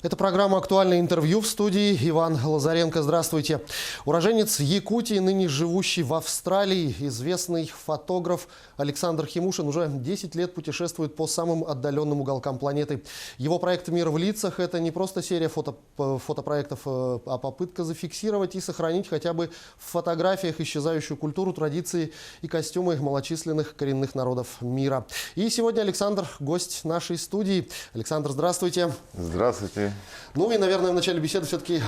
Это программа «Актуальное интервью», в студии Иван Лазаренко. Здравствуйте. Уроженец Якутии, ныне живущий в Австралии, известный фотограф Александр Химушин уже 10 лет путешествует по самым отдаленным уголкам планеты. Его проект «Мир в лицах» – это не просто серия фотопроектов, а попытка зафиксировать и сохранить хотя бы в фотографиях исчезающую культуру, традиции и костюмы малочисленных коренных народов мира. И сегодня Александр – гость нашей студии. Александр, здравствуйте. Здравствуйте. Ну и, наверное, в начале беседы все-таки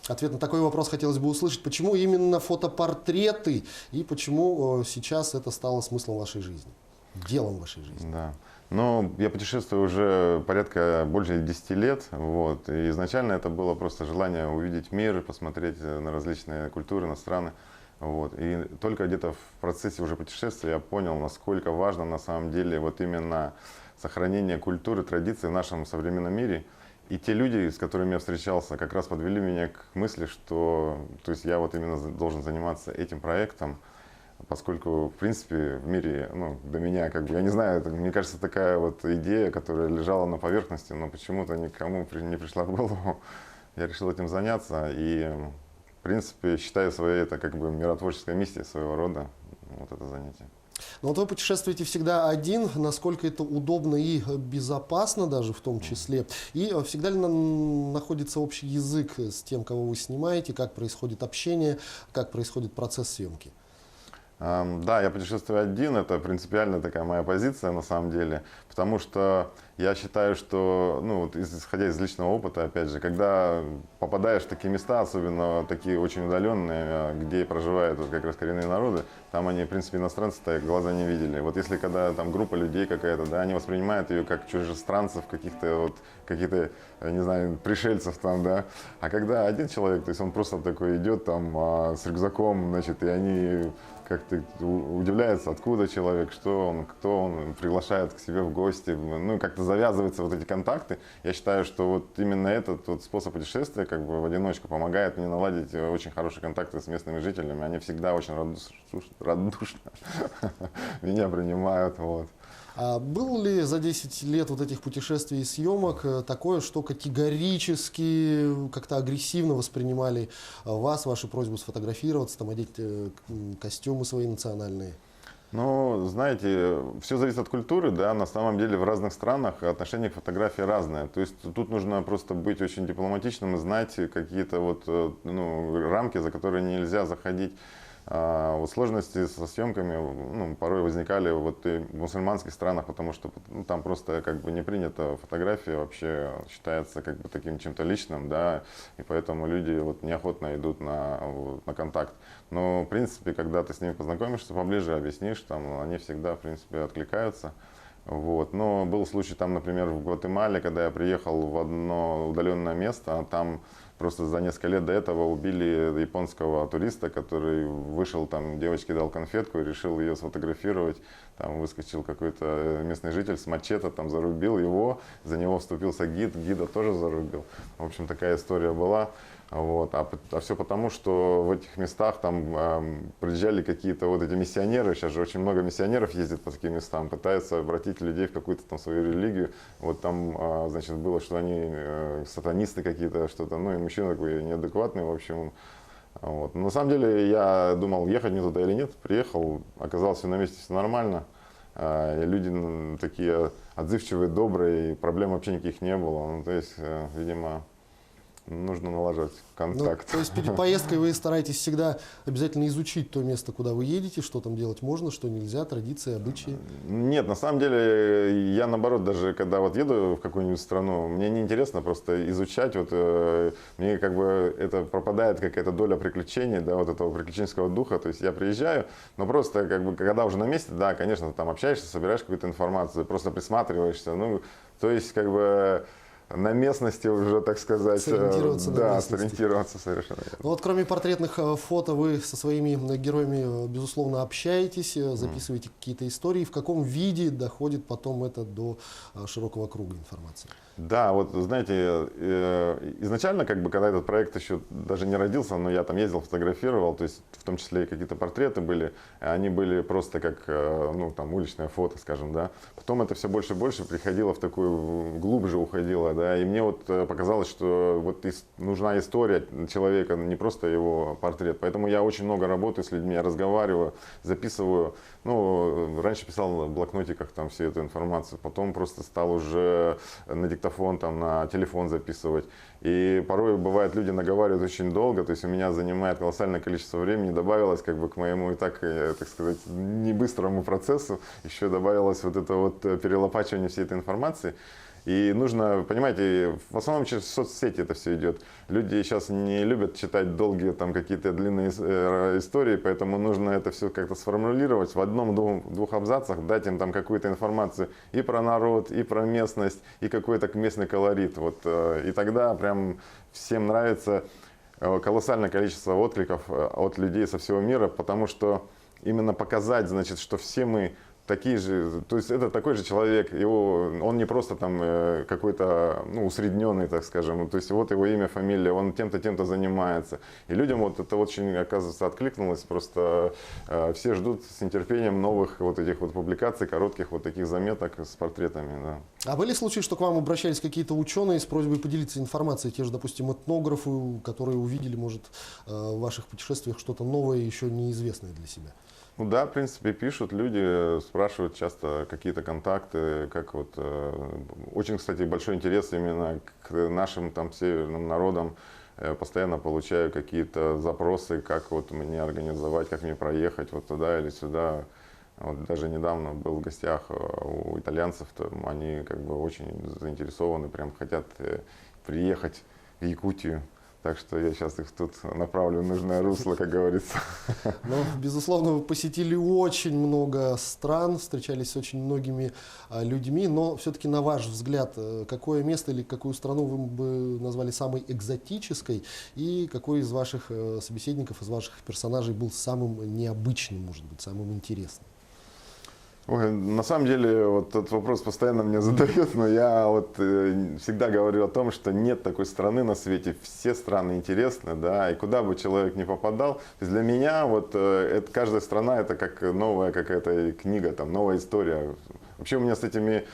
ответ на такой вопрос хотелось бы услышать. Почему именно фотопортреты и почему сейчас это стало смыслом вашей жизни, делом вашей жизни? Да. Ну, я путешествую уже порядка больше 10 лет. Вот. И изначально это было просто желание увидеть мир, посмотреть на различные культуры, на страны. Вот. И только где-то в процессе уже путешествия я понял, насколько важно на самом деле вот именно сохранение культуры, традиций в нашем современном мире. И те люди, с которыми я встречался, как раз подвели меня к мысли, что то есть я вот именно должен заниматься этим проектом, поскольку, в принципе, в мире, ну, до меня, как бы, я не знаю, это, мне кажется, такая вот идея, которая лежала на поверхности, но почему-то никому не пришла в голову. Я решил этим заняться и, в принципе, считаю свое это как бы миротворческая миссия своего рода, вот это занятие. Но вот вы путешествуете всегда один, насколько это удобно и безопасно даже в том числе. И всегда ли находится общий язык с тем, кого вы снимаете, как происходит общение, как происходит процесс съемки? Да, я путешествую один, это принципиально такая моя позиция на самом деле, потому что я считаю, что, ну, вот исходя из личного опыта, опять же, когда попадаешь в такие места, особенно такие очень удаленные, где проживают вот как раз коренные народы, там они, в принципе, иностранцы-то глаза не видели. Вот если когда там группа людей какая-то, да, они воспринимают ее как чужестранцев, каких-то, не знаю, пришельцев там, да, а когда один человек, то есть он просто такой идет там с рюкзаком, значит, и они как-то удивляются, откуда человек, что он, кто он, приглашает к себе в гости, ну, как-то завязываются вот эти контакты. Я считаю, что вот именно этот вот способ путешествия, как бы в одиночку, помогает мне наладить очень хорошие контакты с местными жителями. Они всегда очень радушно меня принимают, вот. А было ли за 10 лет вот этих путешествий и съемок такое, что категорически как-то агрессивно воспринимали вас, вашу просьбу сфотографироваться, там, одеть костюмы свои национальные? Ну, знаете, все зависит от культуры, да, на самом деле в разных странах отношение к фотографии разное. То есть тут нужно просто быть очень дипломатичным и знать какие-то вот, ну, рамки, за которые нельзя заходить. Вот сложности со съемками, ну, порой возникали вот и в мусульманских странах, потому что, ну, там просто как бы не принято фотография, вообще считается как бы таким чем-то личным, да, и поэтому люди вот неохотно идут на контакт. Но, в принципе, когда ты с ними познакомишься поближе, объяснишь, там, они всегда, в принципе, откликаются. Вот. Но был случай там, например, в Гватемале, когда я приехал в одно удаленное место, там просто за несколько лет до этого убили японского туриста, который вышел, там, девочке дал конфетку и решил ее сфотографировать. Там выскочил какой-то местный житель с мачете, там зарубил его, за него вступился гид, гида тоже зарубил. В общем, такая история была. Вот. А все потому, что в этих местах там приезжали какие-то вот эти миссионеры, сейчас же очень много миссионеров ездит по таким местам, пытаются обратить людей в какую-то там свою религию. Вот там, значит, было, что они сатанисты какие-то, что-то, ну и мужчина такой неадекватный, в общем. Вот. Но на самом деле я думал, ехать мне туда или нет, приехал, оказалось все на месте, все нормально. Люди такие отзывчивые, добрые, проблем вообще никаких не было. Ну, то есть, видимо, нужно налаживать контакт. Ну, то есть перед поездкой вы стараетесь всегда обязательно изучить то место, куда вы едете, что там делать можно, что нельзя, традиции, обычаи? Нет, на самом деле я наоборот, даже когда вот еду в какую-нибудь страну, мне не интересно просто изучать, вот, мне как бы это пропадает какая-то доля приключений, да, вот этого приключенческого духа, то есть я приезжаю, но просто как бы когда уже на месте, да, конечно, ты там общаешься, собираешь какую-то информацию, просто присматриваешься, ну, то есть как бы на местности уже, так сказать, сориентироваться, да, сориентироваться совершенно верно. Ну вот кроме портретных фото вы со своими героями, безусловно, общаетесь, записываете какие-то истории. В каком виде доходит потом это до широкого круга информации? Да, вот знаете, изначально, как бы, когда этот проект еще даже не родился, но я там ездил, фотографировал, то есть в том числе и какие-то портреты были, они были просто как, ну, там, уличное фото, скажем, да. Потом это все больше и больше приходило в такую, глубже уходило, да, и мне вот показалось, что вот нужна история человека, не просто его портрет, поэтому я очень много работаю с людьми, я разговариваю, записываю, ну, раньше писал в блокнотиках там всю эту информацию, потом просто стал уже на диктофон, там, на телефон записывать, и порой бывает, люди наговаривают очень долго, то есть у меня занимает колоссальное количество времени, добавилось как бы к моему и так, так сказать, не быстрому процессу, еще добавилось вот это вот перелопачивание всей этой информации. И нужно, понимаете, в основном через соцсети это все идет. Люди сейчас не любят читать долгие там какие-то длинные истории, поэтому нужно это все как-то сформулировать в одном-двух абзацах, дать им там какую-то информацию и про народ, и про местность, и какой-то местный колорит. Вот, и тогда прям всем нравится колоссальное количество откликов от людей со всего мира, потому что именно показать, значит, что все мы такие же, то есть это такой же человек, он не просто там какой-то, ну, усредненный, так скажем, то есть вот его имя, фамилия, он тем-то занимается. И людям вот это очень, оказывается, откликнулось, просто все ждут с нетерпением новых вот этих вот публикаций, коротких вот таких заметок с портретами, да. А были случаи, что к вам обращались какие-то ученые с просьбой поделиться информацией, те же, допустим, этнографы, которые увидели, может, в ваших путешествиях что-то новое, еще неизвестное для себя? Ну да, в принципе, пишут люди, спрашивают часто какие-то контакты, как вот, очень, кстати, большой интерес именно к нашим там северным народам. Постоянно получаю какие-то запросы, как вот мне организовать, как мне проехать вот туда или сюда. Вот даже недавно был в гостях у итальянцев, там они как бы очень заинтересованы, прям хотят приехать в Якутию. Так что я сейчас их тут направлю в нужное русло, как говорится. Ну, безусловно, вы посетили очень много стран, встречались с очень многими людьми, но все-таки, на ваш взгляд, какое место или какую страну вы бы назвали самой экзотической, и какой из ваших собеседников, из ваших персонажей был самым необычным, может быть, самым интересным? Ой, на самом деле, вот этот вопрос постоянно мне задают, но я вот всегда говорю о том, что нет такой страны на свете, все страны интересны, да, и куда бы человек ни попадал, то есть для меня вот каждая страна это как новая какая-то книга, там, новая история. Вообще у меня с этими,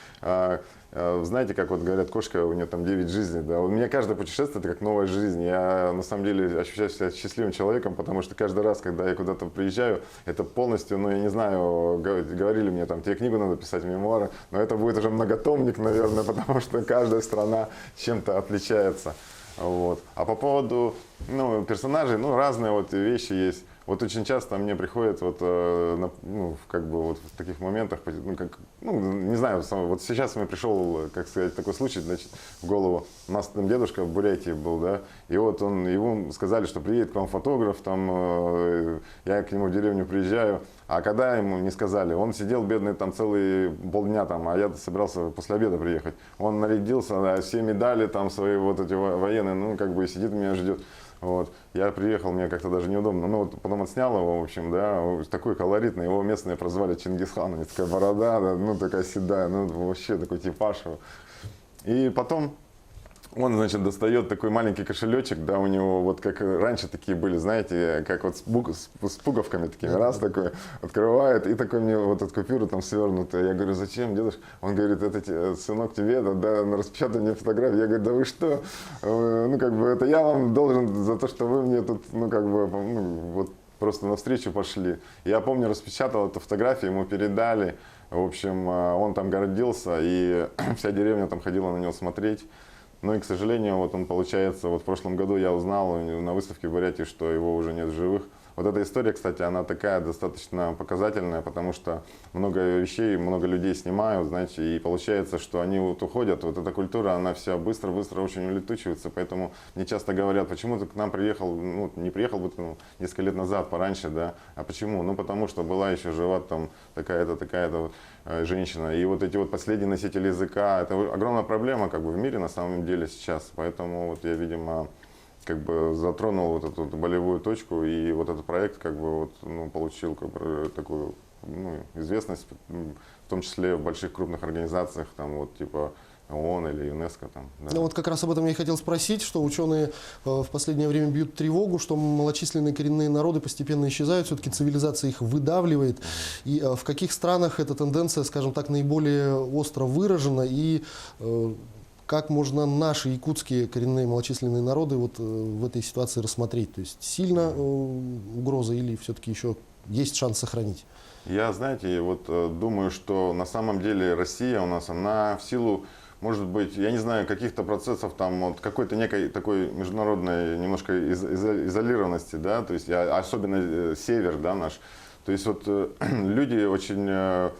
знаете, как вот говорят, кошка, у нее там 9 жизней, да, у меня каждое путешествие это как новая жизнь. Я на самом деле ощущаю себя счастливым человеком, потому что каждый раз, когда я куда-то приезжаю, это полностью, ну я не знаю, говорили мне там, тебе книгу надо писать, мемуары, но это будет уже многотомник, наверное, потому что каждая страна чем-то отличается. Вот. А по поводу, ну, персонажей, ну, разные вот вещи есть. Вот очень часто мне приходят вот, ну, как бы вот в таких моментах, ну, как, ну, не знаю, вот сейчас мне пришел, как сказать, такой случай, значит, в голову. У нас там дедушка в Бурятии был, да, и вот ему сказали, что приедет к вам фотограф, там, я к нему в деревню приезжаю, а когда ему не сказали, он сидел бедный там целые полдня там, а я собирался после обеда приехать. Он нарядился, все медали там свои вот эти военные, ну, как бы сидит, меня ждет. Вот. Я приехал, мне как-то даже неудобно. Ну, вот потом отснял его, в общем, да, такой колоритный. Его местные прозвали Чингисхан. У него такая борода, да, ну, такая седая, ну, вообще такой типаж. И потом он, значит, достает такой маленький кошелечек, да, у него вот как раньше такие были, знаете, как вот с пуговками такими, раз такой открывает, и такой мне вот эту купюру там свернутая. Я говорю, зачем, дедушка? Он говорит, это, сынок, тебе, да, на распечатание фотографии. Я говорю, да вы что? Ну, как бы, это я вам должен за то, что вы мне тут, ну, как бы, ну, вот просто навстречу пошли. Я помню, распечатал эту фотографию, ему передали. В общем, он там гордился, и вся деревня там ходила на него смотреть. Ну и, к сожалению, вот он, получается, вот в прошлом году я узнал на выставке в Бурятии, что его уже нет в живых. Вот эта история, кстати, она такая достаточно показательная, потому что много вещей, много людей снимают, знаете, и получается, что они вот уходят, вот эта культура, она вся быстро-быстро очень улетучивается, поэтому мне часто говорят, почему ты к нам приехал, ну, не приехал бы, ну, несколько лет назад, пораньше, да, а почему? Ну, потому что была еще жива там такая-то вот женщина, и вот эти вот последние носители языка, это огромная проблема, как бы, в мире на самом деле сейчас, поэтому вот я, видимо, как бы затронул вот эту болевую точку, и вот этот проект как бы вот, ну, получил как бы такую, ну, известность, в том числе в больших крупных организациях, там вот типа ООН или ЮНЕСКО. Там, да. Ну вот как раз об этом я и хотел спросить, что ученые в последнее время бьют тревогу, что малочисленные коренные народы постепенно исчезают, все-таки цивилизация их выдавливает. И в каких странах эта тенденция, скажем так, наиболее остро выражена, и как можно наши якутские коренные малочисленные народы вот в этой ситуации рассмотреть? То есть сильно угроза или все-таки еще есть шанс сохранить? Я, знаете, вот думаю, что на самом деле Россия у нас, она в силу, может быть, я не знаю, каких-то процессов, там, вот, какой-то некой такой международной немножко изолированности, да, то есть, особенно север, да, наш, то есть, вот люди очень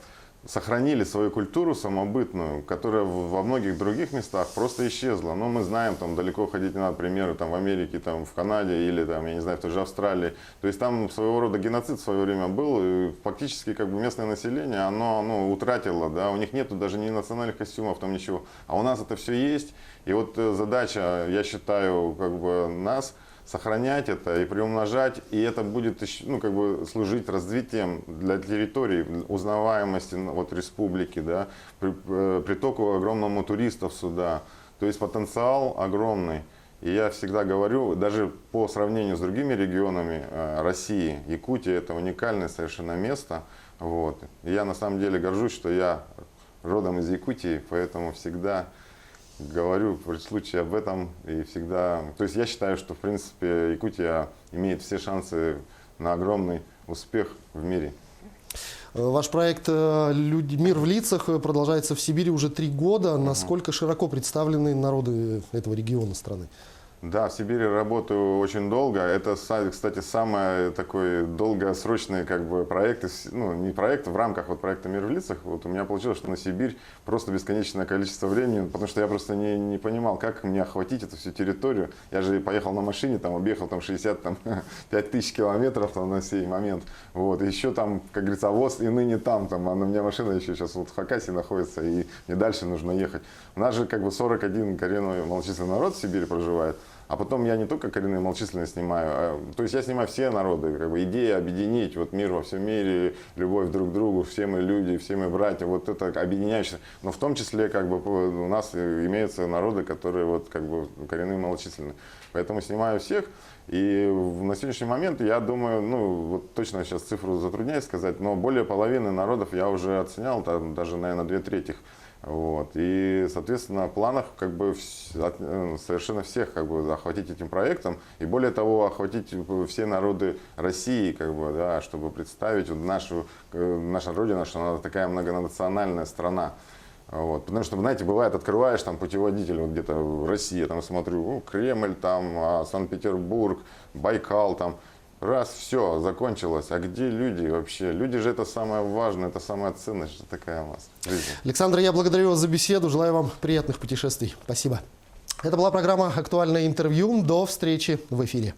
сохранили свою культуру самобытную, которая во многих других местах просто исчезла. Но мы знаем, там далеко ходить не надо, примеры там в Америке, там в Канаде или там, я не знаю, в той же Австралии. То есть там своего рода геноцид в свое время был, и фактически как бы местное население, оно утратило, да, у них нету даже ни национальных костюмов, там ничего. А у нас это все есть. И вот задача, я считаю, как бы нас сохранять это и приумножать, и это будет ну, как бы служить развитием для территории, узнаваемости вот, республики, да, притоку огромному туристов сюда. То есть потенциал огромный. И я всегда говорю, даже по сравнению с другими регионами России, Якутия — это уникальное совершенно место. Вот. И я на самом деле горжусь, что я родом из Якутии, поэтому всегда говорю при случае об этом и всегда. То есть я считаю, что в принципе Якутия имеет все шансы на огромный успех в мире. Ваш проект «Мир в лицах» продолжается в Сибири уже 3 года. Насколько широко представлены народы этого региона страны? Да, в Сибири работаю очень долго. Это, кстати, самый такой долгосрочный как бы проект, ну не проект, в рамках вот проекта «Мир в лицах». Вот у меня получилось, что на Сибирь просто бесконечное количество времени, потому что я просто не понимал, как мне охватить эту всю территорию. Я же поехал на машине, там объехал там 65 тысяч километров там, на сей момент. Вот. И еще там, как говорится, воз и ныне там, а у меня машина еще сейчас вот в Хакасии находится, и мне дальше нужно ехать. У нас же как бы 41 коренной малочисленный народ в Сибири проживает. А потом я не только коренные малочисленные снимаю, то есть я снимаю все народы. Как бы идея объединить вот мир во всем мире, любовь друг к другу, все мы люди, все мы братья, вот это объединяющее. Но в том числе как бы у нас имеются народы, которые вот как бы коренные малочисленные. Поэтому снимаю всех. И на сегодняшний момент, я думаю, ну вот точно сейчас цифру затрудняюсь сказать, но более половины народов я уже оценял, там, даже, наверное, 2/3. Вот. И, соответственно, в планах как бы совершенно всех как бы охватить этим проектом. И более того, охватить все народы России, как бы, да, чтобы представить вот наша Родина, что она такая многонациональная страна. Вот. Потому что, знаете, бывает, открываешь там путеводитель вот где-то в России, я там смотрю, Кремль, там, Санкт-Петербург, Байкал, там. Раз, все, закончилось. А где люди вообще? Люди же это самое важное, это самая ценность, что такая у нас жизнь. Александр, я благодарю вас за беседу. Желаю вам приятных путешествий. Спасибо. Это была программа «Актуальное интервью». До встречи в эфире.